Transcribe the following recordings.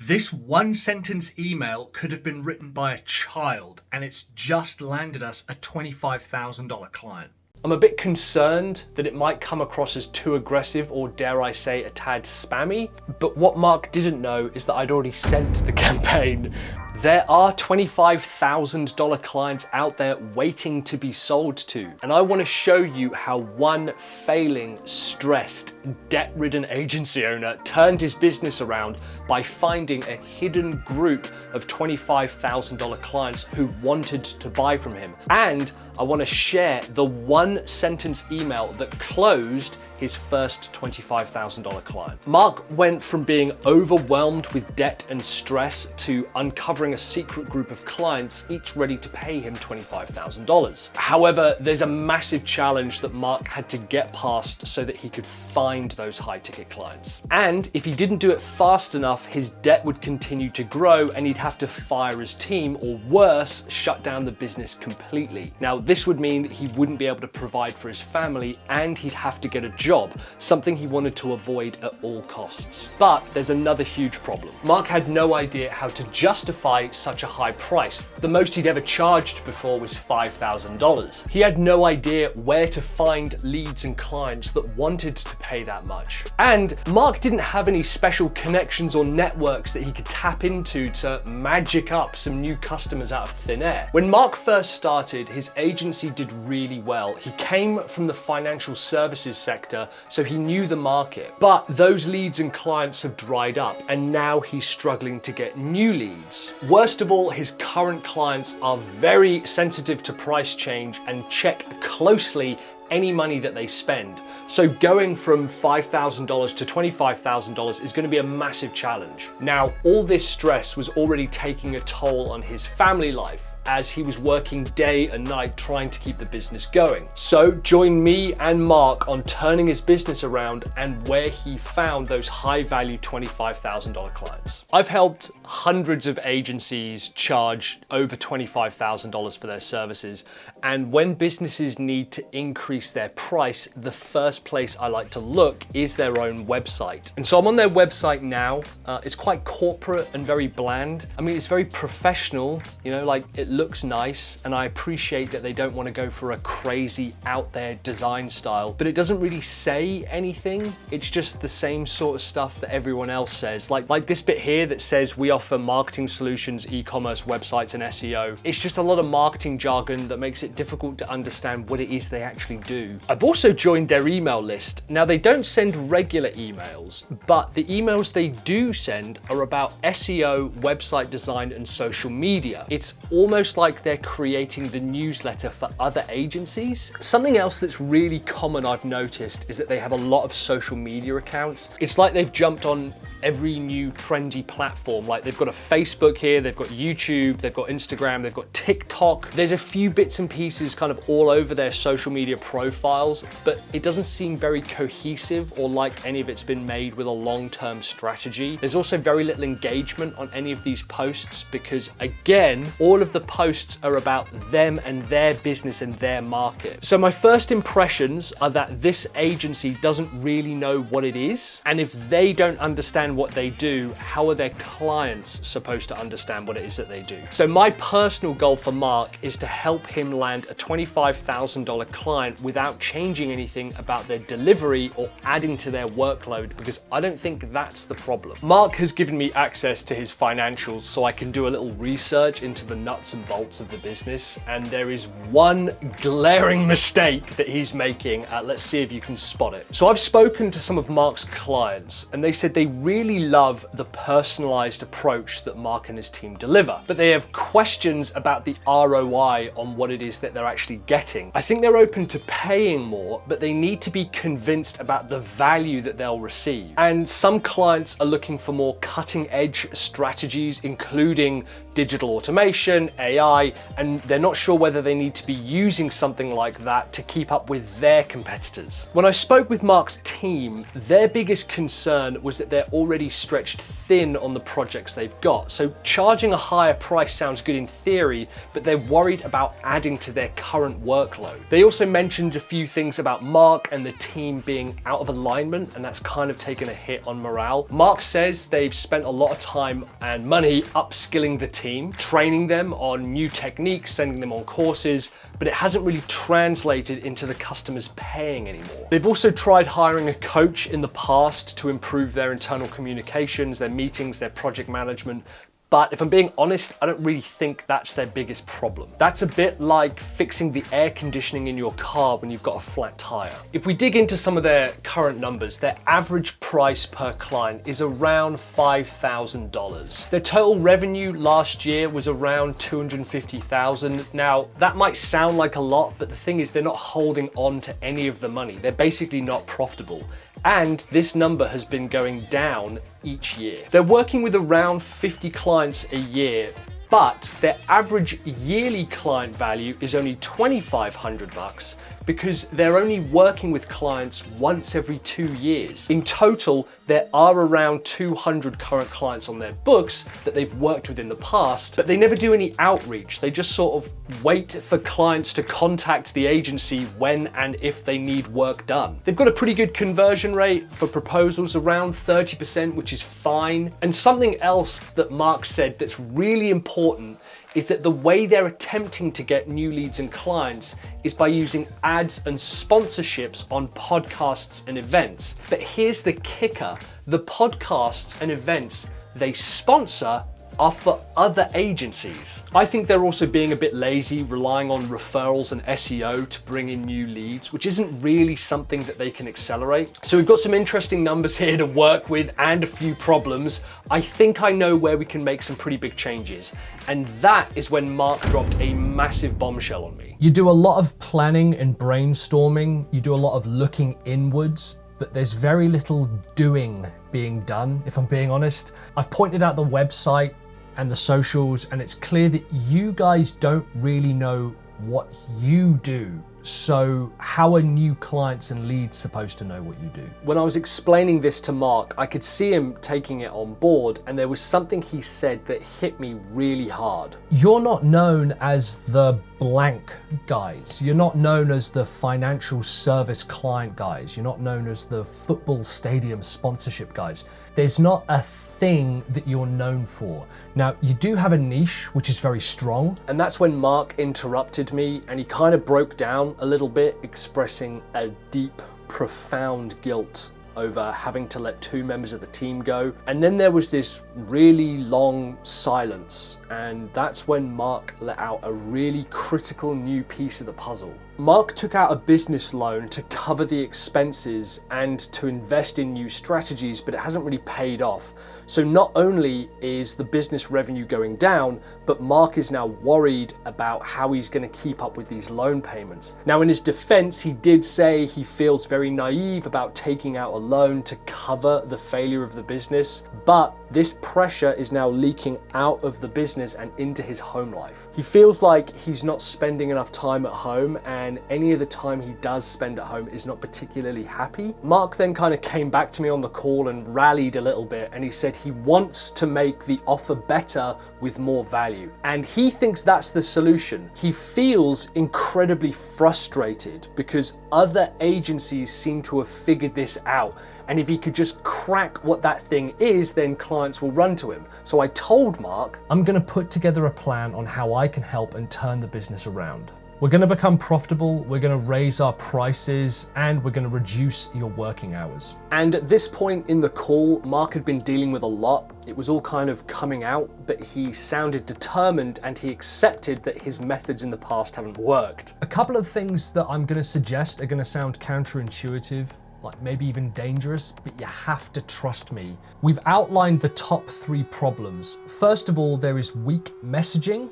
This one sentence email could have been written by a child, and it's just landed us a $25,000 client. I'm a bit concerned that it might come across as too aggressive or, dare I say, a tad spammy, but what Mark didn't know is that I'd already sent the campaign. There are $25,000 clients out there waiting to be sold to, and I want to show you how one failing, stressed, debt-ridden agency owner turned his business around by finding a hidden group of $25,000 clients who wanted to buy from him. And I want to share the one sentence email that closed his first $25,000 client. Mark went from being overwhelmed with debt and stress to uncovering a secret group of clients, each ready to pay him $25,000. However, there's a massive challenge that Mark had to get past so that he could find those high-ticket clients. And if he didn't do it fast enough, his debt would continue to grow and he'd have to fire his team, or worse, shut down the business completely. Now, this would mean that he wouldn't be able to provide for his family and he'd have to get a job, something he wanted to avoid at all costs. But there's another huge problem. Mark had no idea how to justify such a high price. The most he'd ever charged before was $5,000. He had no idea where to find leads and clients that wanted to pay that much. And Mark didn't have any special connections or networks that he could tap into to magic up some new customers out of thin air. When Mark first started, his agency did really well. He came from the financial services sector, so he knew the market. But those leads and clients have dried up, and now he's struggling to get new leads. Worst of all, his current clients are very sensitive to price change and check closely any money that they spend. So going from $5,000 to $25,000 is going to be a massive challenge. Now, all this stress was already taking a toll on his family life, as he was working day and night trying to keep the business going. So join me and Mark on turning his business around and where he found those high-value $25,000 clients. I've helped hundreds of agencies charge over $25,000 for their services, and when businesses need to increase their price, the first place I like to look is their own website. And so I'm on their website now. It's quite corporate and very bland. I mean, it's very professional, you know, like it looks nice, and I appreciate that they don't want to go for a crazy out there design style, but it doesn't really say anything. It's just the same sort of stuff that everyone else says. Like this bit here that says we offer marketing solutions, e-commerce, websites, and SEO. It's just a lot of marketing jargon that makes it difficult to understand what it is they actually do. I've also joined their email list. Now, they don't send regular emails, but the emails they do send are about SEO, website design, and social media. It's almost like they're creating the newsletter for other agencies. Something else that's really common I've noticed is that they have a lot of social media accounts. It's like they've jumped on every new trendy platform. Like they've got a Facebook here, they've got YouTube, they've got Instagram, they've got TikTok. There's a few bits and pieces kind of all over their social media profiles, but it doesn't seem very cohesive or like any of it's been made with a long-term strategy. There's also very little engagement on any of these posts because, again, all of the posts are about them and their business and their market. So my first impressions are that this agency doesn't really know what it is, and if they don't understand what they do, how are their clients supposed to understand what it is that they do? So my personal goal for Mark is to help him land a $25,000 client without changing anything about their delivery or adding to their workload, because I don't think that's the problem. Mark has given me access to his financials so I can do a little research into the nuts and bolts of the business, and there is one glaring mistake that he's making. Let's see if you can spot it. So I've spoken to some of Mark's clients, and they said they really love the personalized approach that Mark and his team deliver, but they have questions about the ROI on what it is that they're actually getting. I think they're open to paying more, but they need to be convinced about the value that they'll receive. And some clients are looking for more cutting edge strategies, including digital automation, AI, and they're not sure whether they need to be using something like that to keep up with their competitors. When I spoke with Mark's team, their biggest concern was that they're already already stretched thin on the projects they've got. So charging a higher price sounds good in theory, but they're worried about adding to their current workload. They also mentioned a few things about Mark and the team being out of alignment, and that's kind of taken a hit on morale. Mark says they've spent a lot of time and money upskilling the team, training them on new techniques, sending them on courses, but it hasn't really translated into the customers paying anymore. They've also tried hiring a coach in the past to improve their internal communications, their meetings, their project management. But if I'm being honest, I don't really think that's their biggest problem. That's a bit like fixing the air conditioning in your car when you've got a flat tire. If we dig into some of their current numbers, their average price per client is around $5,000. Their total revenue last year was around $250,000. Now, that might sound like a lot, but the thing is they're not holding on to any of the money. They're basically not profitable. And this number has been going down each year. They're working with around 50 clients a year, but their average yearly client value is only $2,500 because they're only working with clients once every 2 years. In total, there are around 200 current clients on their books that they've worked with in the past, but they never do any outreach. They just sort of wait for clients to contact the agency when and if they need work done. They've got a pretty good conversion rate for proposals, around 30%, which is fine. And something else that Mark said that's really important is that the way they're attempting to get new leads and clients is by using ads and sponsorships on podcasts and events. But here's the kicker: the podcasts and events they sponsor are for other agencies. I think they're also being a bit lazy, relying on referrals and SEO to bring in new leads, which isn't really something that they can accelerate. So we've got some interesting numbers here to work with and a few problems. I think I know where we can make some pretty big changes. And that is when Mark dropped a massive bombshell on me. You do a lot of planning and brainstorming. You do a lot of looking inwards, but there's very little doing being done, if I'm being honest. I've pointed out the website and the socials, and it's clear that you guys don't really know what you do. So how are new clients and leads supposed to know what you do? When I was explaining this to Mark, I could see him taking it on board, and there was something he said that hit me really hard. You're not known as the blank guys. You're not known as the financial service client guys. You're not known as the football stadium sponsorship guys. There's not a thing that you're known for. Now, you do have a niche, which is very strong. And that's when Mark interrupted me, and he kind of broke down a little bit, expressing a deep, profound guilt over having to let 2 members of the team go. And then there was this really long silence, and that's when Mark let out a really critical new piece of the puzzle. Mark took out a business loan to cover the expenses and to invest in new strategies, but it hasn't really paid off. So not only is the business revenue going down, but Mark is now worried about how he's going to keep up with these loan payments. Now, in his defense, he did say he feels very naive about taking out a loan to cover the failure of the business, but this pressure is now leaking out of the business and into his home life. He feels like he's not spending enough time at home, and any of the time he does spend at home is not particularly happy. Mark then kind of came back to me on the call and rallied a little bit, and he said he wants to make the offer better with more value, and he thinks that's the solution. He feels incredibly frustrated because other agencies seem to have figured this out, and if he could just crack what that thing is, then clients will run to him. So I told Mark, I'm going to put together a plan on how I can help and turn the business around. We're going to become profitable, we're going to raise our prices, and we're going to reduce your working hours. And at this point in the call, Mark had been dealing with a lot. It was all kind of coming out, but he sounded determined, and he accepted that his methods in the past haven't worked. A couple of things that I'm going to suggest are going to sound counterintuitive, like maybe even dangerous, but you have to trust me. We've outlined the top 3 problems. First of all, there is weak messaging.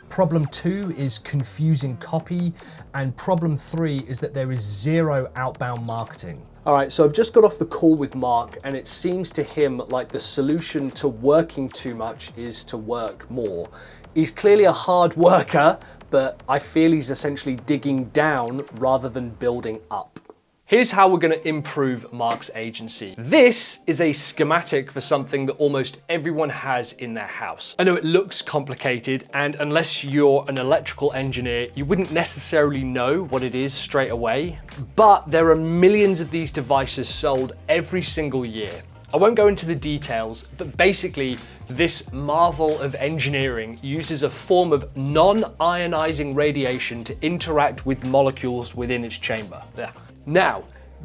Problem 2 is confusing copy, and problem 3 is that there is 0 outbound marketing. All right, so I've just got off the call with Mark, and it seems to him like the solution to working too much is to work more. He's clearly a hard worker, but I feel he's essentially digging down rather than building up. Here's how we're going to improve Mark's agency. This is a schematic for something that almost everyone has in their house. I know it looks complicated, and unless you're an electrical engineer, you wouldn't necessarily know what it is straight away, but there are millions of these devices sold every single year. I won't go into the details, but basically this marvel of engineering uses a form of non-ionizing radiation to interact with molecules within its chamber. Yeah. Now,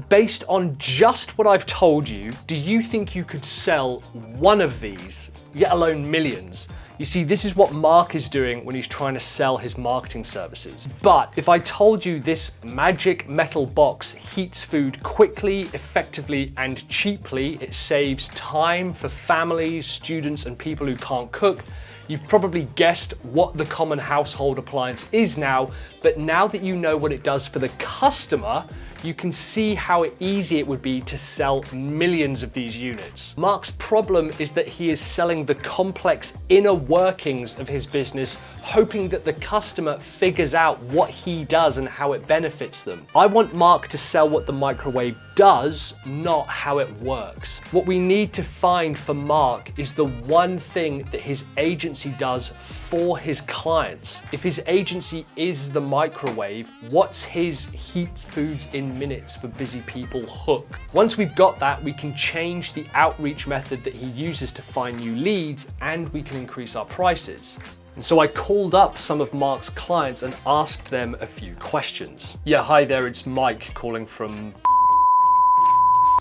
based on just what I've told you, do you think you could sell one of these, let alone millions? You see, this is what Mark is doing when he's trying to sell his marketing services. But if I told you this magic metal box heats food quickly, effectively, and cheaply, it saves time for families, students, and people who can't cook, you've probably guessed what the common household appliance is now, but now that you know what it does for the customer, you can see how easy it would be to sell millions of these units. Mark's problem is that he is selling the complex inner workings of his business, hoping that the customer figures out what he does and how it benefits them. I want Mark to sell what the microwave does, not how it works. What we need to find for Mark is the one thing that his agency does for his clients. If his agency is the microwave, what's his heat foods in minutes for busy people hook? Once we've got that, we can change the outreach method that he uses to find new leads, and we can increase our prices. And so I called up some of Mark's clients and asked them a few questions. Yeah, hi there, it's Mike calling from...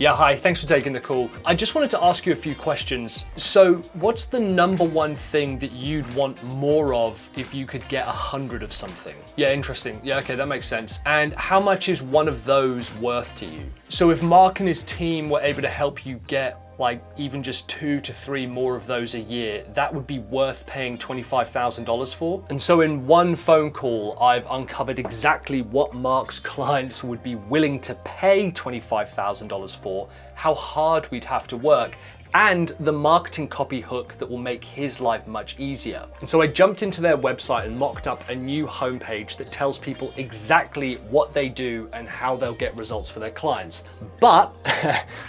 Yeah, hi, thanks for taking the call. I just wanted to ask you a few questions. So what's the number one thing that you'd want more of if you could get 100 of something? Yeah, interesting. Yeah, okay, that makes sense. And how much is one of those worth to you? So if Mark and his team were able to help you get like even just 2 to 3 more of those a year, that would be worth paying $25,000 for. And so in one phone call, I've uncovered exactly what Mark's clients would be willing to pay $25,000 for, how hard we'd have to work, and the marketing copy hook that will make his life much easier. And so I jumped into their website and mocked up a new homepage that tells people exactly what they do and how they'll get results for their clients. But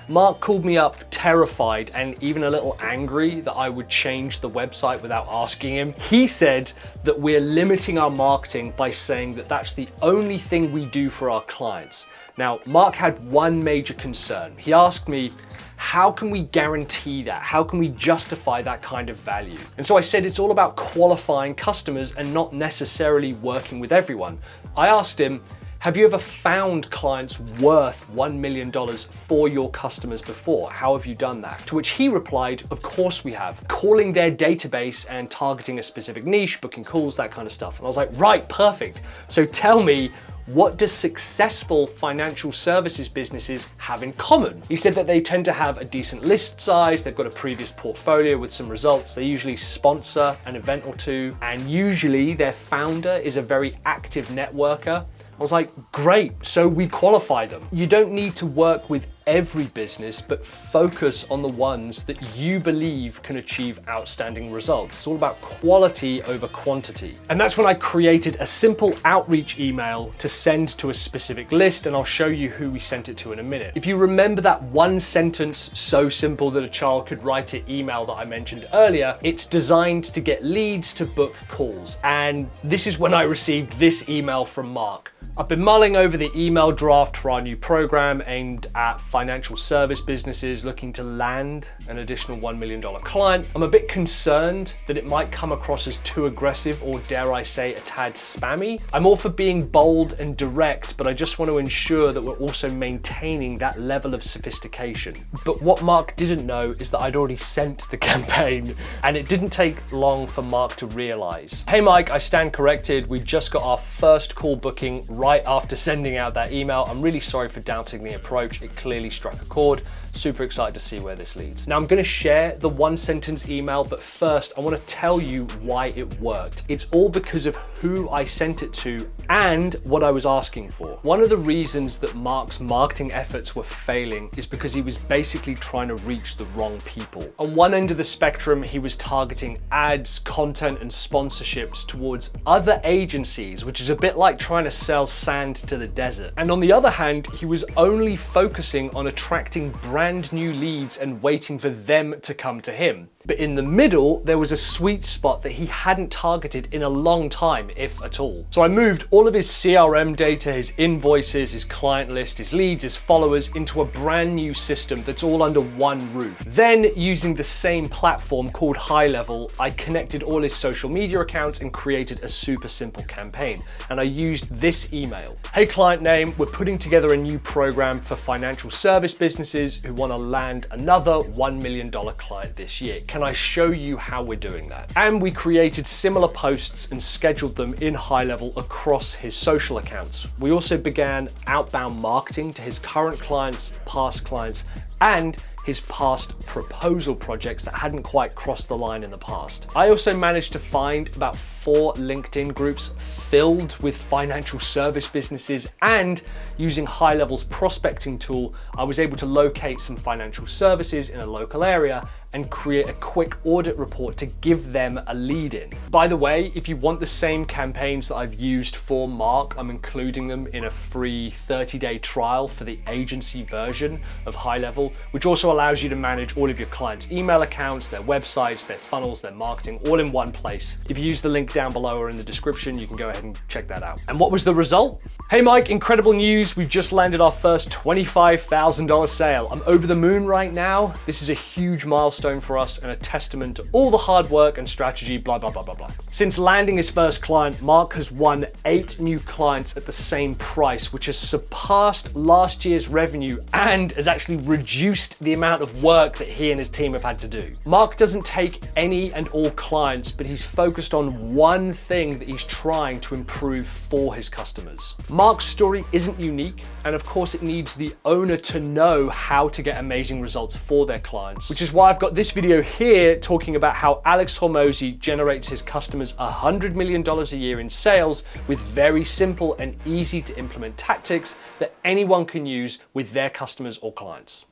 Mark called me up terrified and even a little angry that I would change the website without asking him. He said that we're limiting our marketing by saying that that's the only thing we do for our clients. Now, Mark had one major concern. He asked me, how can we guarantee that? How can we justify that kind of value? And so I said it's all about qualifying customers and not necessarily working with everyone. I asked him, have you ever found clients worth $1 million for your customers before? How have you done that? To which he replied, of course we have. Calling their database and targeting a specific niche, booking calls, that kind of stuff. And I was like, right, perfect. So tell me, what do successful financial services businesses have in common? He said that they tend to have a decent list size, they've got a previous portfolio with some results, they usually sponsor an event or two, and usually their founder is a very active networker. I was like, great, so we qualify them. You don't need to work with every business, but focus on the ones that you believe can achieve outstanding results. It's all about quality over quantity. And that's when I created a simple outreach email to send to a specific list, and I'll show you who we sent it to in a minute. If you remember that one sentence so simple that a child could write an email that I mentioned earlier, it's designed to get leads to book calls. And this is when I received this email from Mark. I've been mulling over the email draft for our new program aimed at financial service businesses looking to land an additional $1 million client. I'm a bit concerned that it might come across as too aggressive, or dare I say, a tad spammy. I'm all for being bold and direct, but I just want to ensure that we're also maintaining that level of sophistication. But what Mark didn't know is that I'd already sent the campaign, and it didn't take long for Mark to realize. Hey Mike, I stand corrected. We just got our first call booking right after sending out that email. I'm really sorry for doubting the approach. It clearly struck a chord. Super excited to see where this leads. Now I'm going to share the one sentence email, but first I want to tell you why it worked. It's all because of who I sent it to and what I was asking for. One of the reasons that Mark's marketing efforts were failing is because he was basically trying to reach the wrong people. On one end of the spectrum, he was targeting ads, content, and sponsorships towards other agencies, which is a bit like trying to sell sand to the desert. And on the other hand, he was only focusing on attracting brand new leads and waiting for them to come to him. But in the middle, there was a sweet spot that he hadn't targeted in a long time, if at all. So I moved all of his CRM data, his invoices, his client list, his leads, his followers into a brand new system that's all under one roof. Then, using the same platform called High Level, I connected all his social media accounts and created a super simple campaign. And I used this email. Hey client name, we're putting together a new program for financial service businesses who want to land another $1 million client this year. Can I show you how we're doing that? And we created similar posts and scheduled them in High Level across his social accounts. We also began outbound marketing to his current clients, past clients, and his past proposal projects that hadn't quite crossed the line in the past. I also managed to find about 4 LinkedIn groups filled with financial service businesses, and using High Level's prospecting tool, I was able to locate some financial services in a local area and create a quick audit report to give them a lead in. By the way, if you want the same campaigns that I've used for Mark, I'm including them in a free 30-day trial for the agency version of High Level, which also allows you to manage all of your clients' email accounts, their websites, their funnels, their marketing, all in one place. If you use the link down below or in the description, you can go ahead and check that out. And what was the result? Hey Mike, incredible news. We've just landed our first $25,000 sale. I'm over the moon right now. This is a huge milestone for us and a testament to all the hard work and strategy, blah, blah, blah, blah, blah. Since landing his first client, Mark has won 8 new clients at the same price, which has surpassed last year's revenue and has actually reduced the amount of work that he and his team have had to do. Mark doesn't take any and all clients, but he's focused on one thing that he's trying to improve for his customers. Mark's story isn't unique, and of course it needs the owner to know how to get amazing results for their clients, which is why I've got this video here talking about how Alex Hormozi generates his customers $100 million a year in sales with very simple and easy to implement tactics that anyone can use with their customers or clients.